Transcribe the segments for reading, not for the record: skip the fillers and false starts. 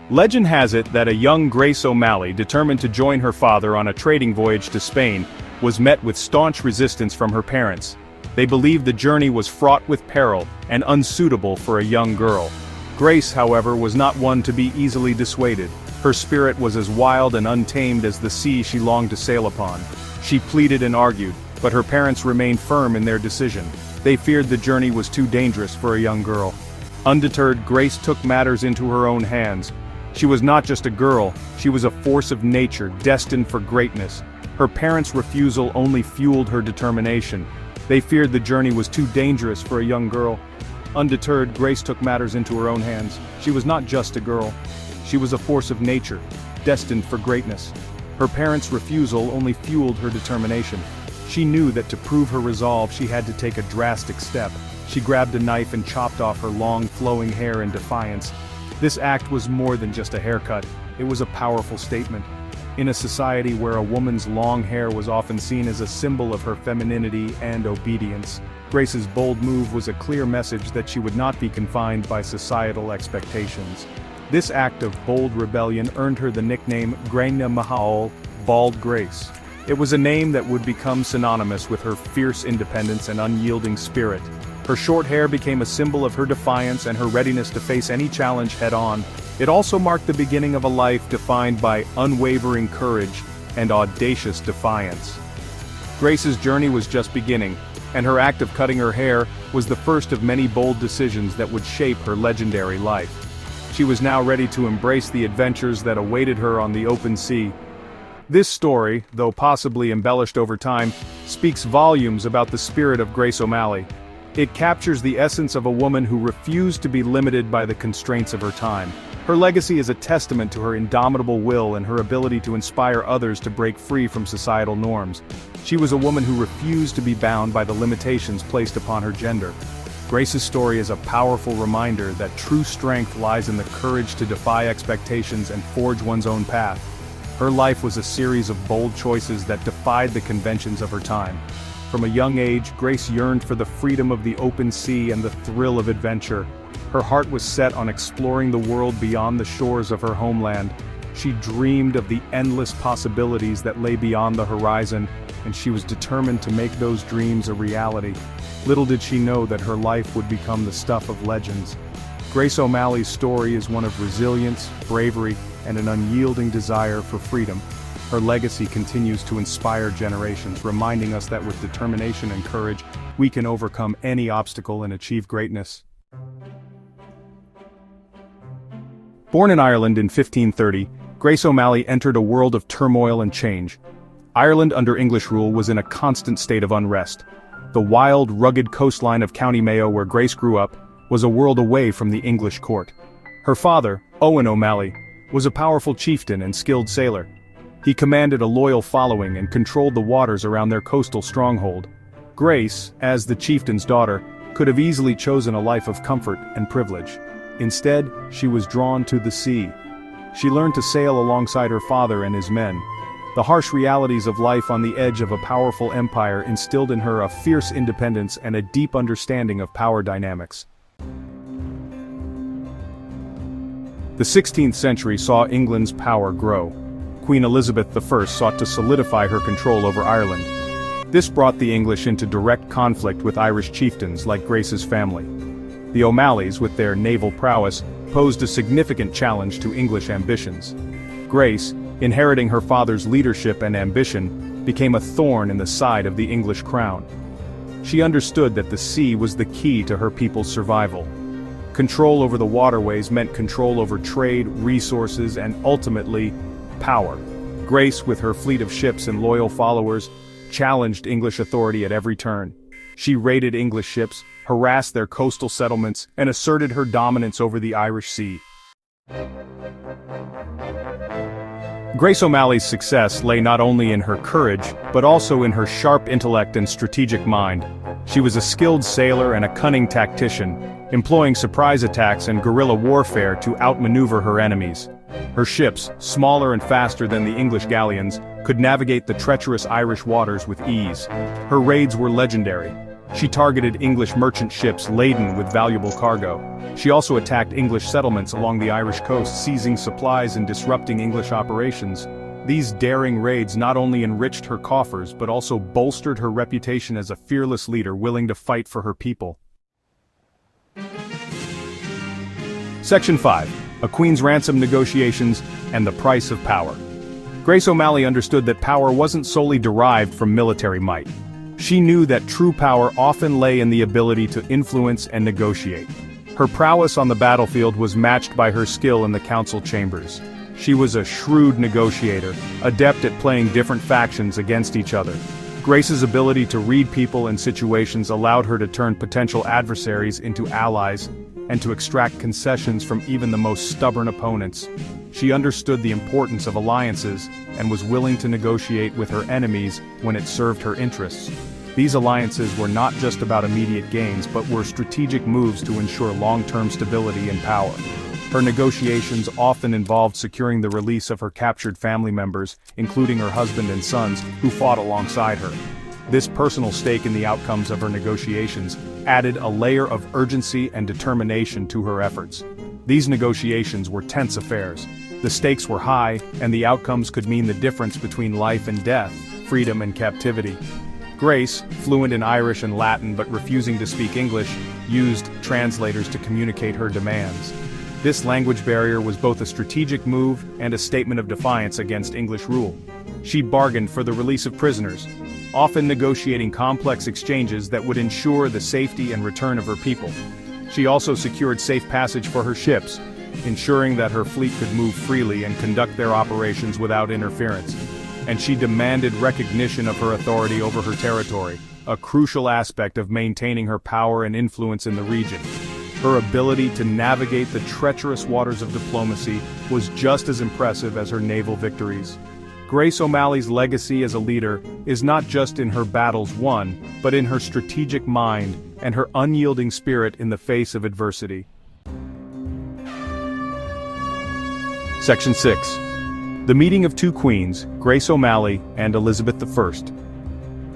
Legend has it that a young Grace O'Malley, determined to join her father on a trading voyage to Spain, was met with staunch resistance from her parents. They believed the journey was fraught with peril and unsuitable for a young girl. Grace, however, was not one to be easily dissuaded. Her spirit was as wild and untamed as the sea she longed to sail upon. She pleaded and argued, but her parents remained firm in their decision. They feared the journey was too dangerous for a young girl. Undeterred, Grace took matters into her own hands. She was not just a girl, she was a force of nature destined for greatness. Her parents' refusal only fueled her determination. They feared the journey was too dangerous for a young girl. Undeterred, Grace took matters into her own hands. She was not just a girl. She was a force of nature, destined for greatness. Her parents' refusal only fueled her determination. She knew that to prove her resolve she had to take a drastic step. She grabbed a knife and chopped off her long, flowing hair in defiance. This act was more than just a haircut, it was a powerful statement. In a society where a woman's long hair was often seen as a symbol of her femininity and obedience, Grace's bold move was a clear message that she would not be confined by societal expectations. This act of bold rebellion earned her the nickname Grainne Mhaol, Bald Grace. It was a name that would become synonymous with her fierce independence and unyielding spirit. Her short hair became a symbol of her defiance and her readiness to face any challenge head-on. It also marked the beginning of a life defined by unwavering courage and audacious defiance. Grace's journey was just beginning, and her act of cutting her hair was the first of many bold decisions that would shape her legendary life. She was now ready to embrace the adventures that awaited her on the open sea. This story, though possibly embellished over time, speaks volumes about the spirit of Grace O'Malley. It captures the essence of a woman who refused to be limited by the constraints of her time. Her legacy is a testament to her indomitable will and her ability to inspire others to break free from societal norms. She was a woman who refused to be bound by the limitations placed upon her gender. Grace's story is a powerful reminder that true strength lies in the courage to defy expectations and forge one's own path. Her life was a series of bold choices that defied the conventions of her time. From a young age, Grace yearned for the freedom of the open sea and the thrill of adventure. Her heart was set on exploring the world beyond the shores of her homeland. She dreamed of the endless possibilities that lay beyond the horizon, and she was determined to make those dreams a reality. Little did she know that her life would become the stuff of legends. Grace O'Malley's story is one of resilience, bravery, and an unyielding desire for freedom. Her legacy continues to inspire generations, reminding us that with determination and courage, we can overcome any obstacle and achieve greatness. Born in Ireland in 1530, Grace O'Malley entered a world of turmoil and change. Ireland under English rule was in a constant state of unrest. The wild, rugged coastline of County Mayo where Grace grew up was a world away from the English court. Her father, Owen O'Malley, was a powerful chieftain and skilled sailor. He commanded a loyal following and controlled the waters around their coastal stronghold. Grace, as the chieftain's daughter, could have easily chosen a life of comfort and privilege. Instead, she was drawn to the sea. She learned to sail alongside her father and his men. The harsh realities of life on the edge of a powerful empire instilled in her a fierce independence and a deep understanding of power dynamics. The 16th century saw England's power grow. Queen Elizabeth I sought to solidify her control over Ireland. This brought the English into direct conflict with Irish chieftains like Grace's family. The O'Malleys, with their naval prowess, posed a significant challenge to English ambitions. Grace, inheriting her father's leadership and ambition, became a thorn in the side of the English crown. She understood that the sea was the key to her people's survival. Control over the waterways meant control over trade, resources, and ultimately, power. Grace, with her fleet of ships and loyal followers, challenged English authority at every turn. She raided English ships, harassed their coastal settlements, and asserted her dominance over the Irish Sea. Grace O'Malley's success lay not only in her courage, but also in her sharp intellect and strategic mind. She was a skilled sailor and a cunning tactician, employing surprise attacks and guerrilla warfare to outmaneuver her enemies. Her ships, smaller and faster than the English galleons, could navigate the treacherous Irish waters with ease. Her raids were legendary. She targeted English merchant ships laden with valuable cargo. She also attacked English settlements along the Irish coast, seizing supplies and disrupting English operations. These daring raids not only enriched her coffers but also bolstered her reputation as a fearless leader willing to fight for her people. Section 5. A Queen's Ransom Negotiations and the Price of Power. Grainne Mhaol understood that power wasn't solely derived from military might. She knew that true power often lay in the ability to influence and negotiate. Her prowess on the battlefield was matched by her skill in the council chambers. She was a shrewd negotiator, adept at playing different factions against each other. Grace's ability to read people and situations allowed her to turn potential adversaries into allies and to extract concessions from even the most stubborn opponents. She understood the importance of alliances and was willing to negotiate with her enemies when it served her interests. These alliances were not just about immediate gains but were strategic moves to ensure long-term stability and power. Her negotiations often involved securing the release of her captured family members, including her husband and sons, who fought alongside her. This personal stake in the outcomes of her negotiations added a layer of urgency and determination to her efforts. These negotiations were tense affairs. The stakes were high, and the outcomes could mean the difference between life and death, freedom and captivity. Grace, fluent in Irish and Latin but refusing to speak English, used translators to communicate her demands. This language barrier was both a strategic move and a statement of defiance against English rule. She bargained for the release of prisoners, often negotiating complex exchanges that would ensure the safety and return of her people. She also secured safe passage for her ships, ensuring that her fleet could move freely and conduct their operations without interference. And she demanded recognition of her authority over her territory, a crucial aspect of maintaining her power and influence in the region. Her ability to navigate the treacherous waters of diplomacy was just as impressive as her naval victories. Grainne Mhaol's legacy as a leader is not just in her battles won, but in her strategic mind and her unyielding spirit in the face of adversity. Section 6. The Meeting of Two Queens, Grainne Mhaol and Elizabeth I.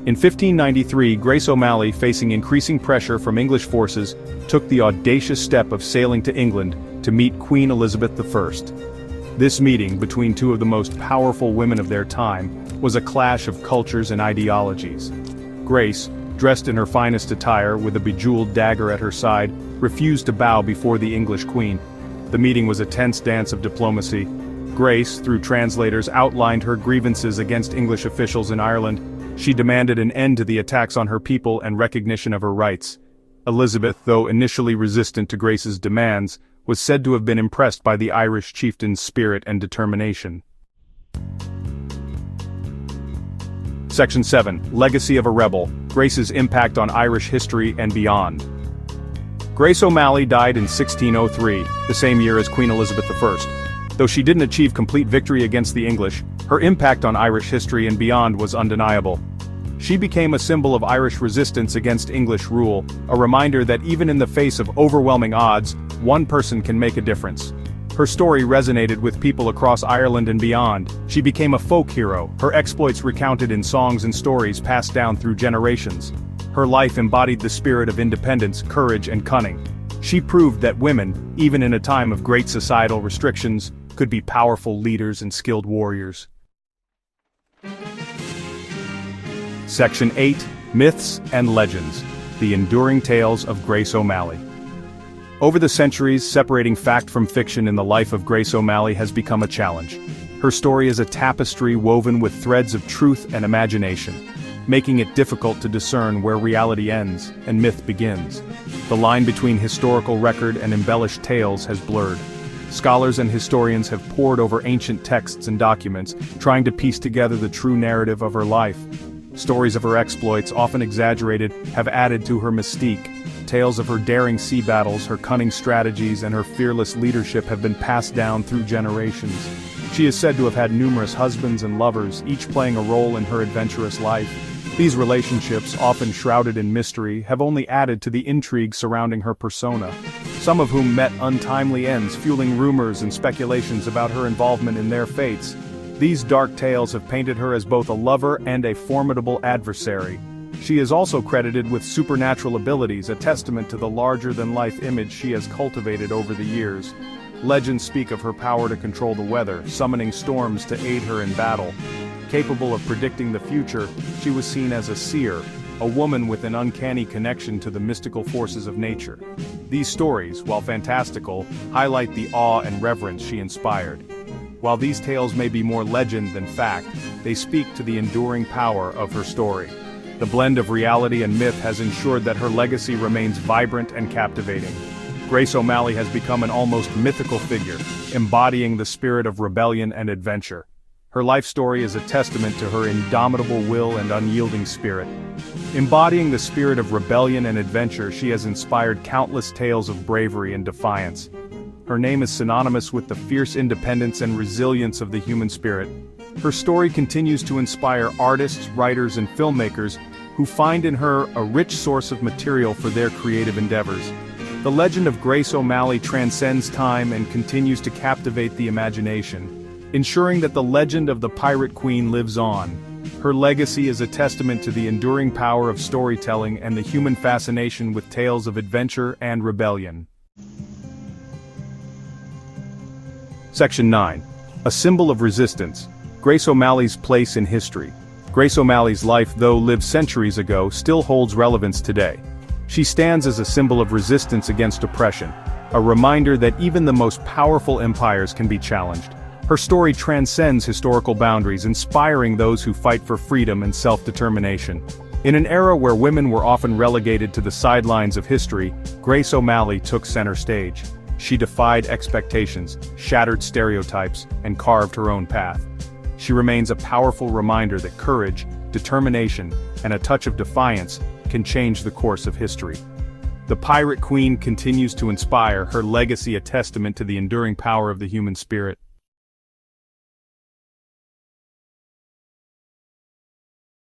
In 1593, Grainne Mhaol, facing increasing pressure from English forces, took the audacious step of sailing to England to meet Queen Elizabeth I. This meeting, between two of the most powerful women of their time, was a clash of cultures and ideologies. Grace, dressed in her finest attire with a bejeweled dagger at her side, refused to bow before the English queen. The meeting was a tense dance of diplomacy. Grace, through translators, outlined her grievances against English officials in Ireland. She demanded an end to the attacks on her people and recognition of her rights. Elizabeth, though initially resistant to Grace's demands, was said to have been impressed by the Irish chieftain's spirit and determination. Section 7. Legacy of a Rebel, Grace's Impact on Irish History and Beyond. Grainne Mhaol died in 1603, the same year as Queen Elizabeth I. Though she didn't achieve complete victory against the English, her impact on Irish history and beyond was undeniable. She became a symbol of Irish resistance against English rule, a reminder that even in the face of overwhelming odds, one person can make a difference. Her story resonated with people across Ireland and beyond. She became a folk hero, her exploits recounted in songs and stories passed down through generations. Her life embodied the spirit of independence, courage, and cunning. She proved that women, even in a time of great societal restrictions, could be powerful leaders and skilled warriors. Section 8. Myths and Legends, the Enduring Tales of Grainne Mhaol. Over the centuries, separating fact from fiction in the life of Grainne Mhaol has become a challenge. Her story is a tapestry woven with threads of truth and imagination, making it difficult to discern where reality ends and myth begins. The line between historical record and embellished tales has blurred. Scholars and historians have pored over ancient texts and documents, trying to piece together the true narrative of her life. Stories of her exploits, often exaggerated, have added to her mystique. Tales of her daring sea battles, her cunning strategies, and her fearless leadership have been passed down through generations. She is said to have had numerous husbands and lovers, each playing a role in her adventurous life. These relationships, often shrouded in mystery, have only added to the intrigue surrounding her persona, some of whom met untimely ends, fueling rumors and speculations about her involvement in their fates. These dark tales have painted her as both a lover and a formidable adversary. She is also credited with supernatural abilities, a testament to the larger-than-life image she has cultivated over the years. Legends speak of her power to control the weather, summoning storms to aid her in battle. Capable of predicting the future, she was seen as a seer, a woman with an uncanny connection to the mystical forces of nature. These stories, while fantastical, highlight the awe and reverence she inspired. While these tales may be more legend than fact, they speak to the enduring power of her story. The blend of reality and myth has ensured that her legacy remains vibrant and captivating. Grainne Mhaol has become an almost mythical figure, embodying the spirit of rebellion and adventure. Her life story is a testament to her indomitable will and unyielding spirit. Embodying the spirit of rebellion and adventure, she has inspired countless tales of bravery and defiance. Her name is synonymous with the fierce independence and resilience of the human spirit. Her story continues to inspire artists, writers, and filmmakers who find in her a rich source of material for their creative endeavors. The legend of Grainne Mhaol transcends time and continues to captivate the imagination, ensuring that the legend of the Pirate Queen lives on. Her legacy is a testament to the enduring power of storytelling and the human fascination with tales of adventure and rebellion. Section 9. A symbol of resistance. Grainne Mhaol's place in history. Grainne Mhaol's life, though lived centuries ago, still holds relevance today. She stands as a symbol of resistance against oppression, a reminder that even the most powerful empires can be challenged. Her story transcends historical boundaries, inspiring those who fight for freedom and self-determination. In an era where women were often relegated to the sidelines of history, Grainne Mhaol took center stage. She defied expectations, shattered stereotypes, and carved her own path. She remains a powerful reminder that courage, determination, and a touch of defiance can change the course of history. The Pirate Queen continues to inspire, her legacy a testament to the enduring power of the human spirit.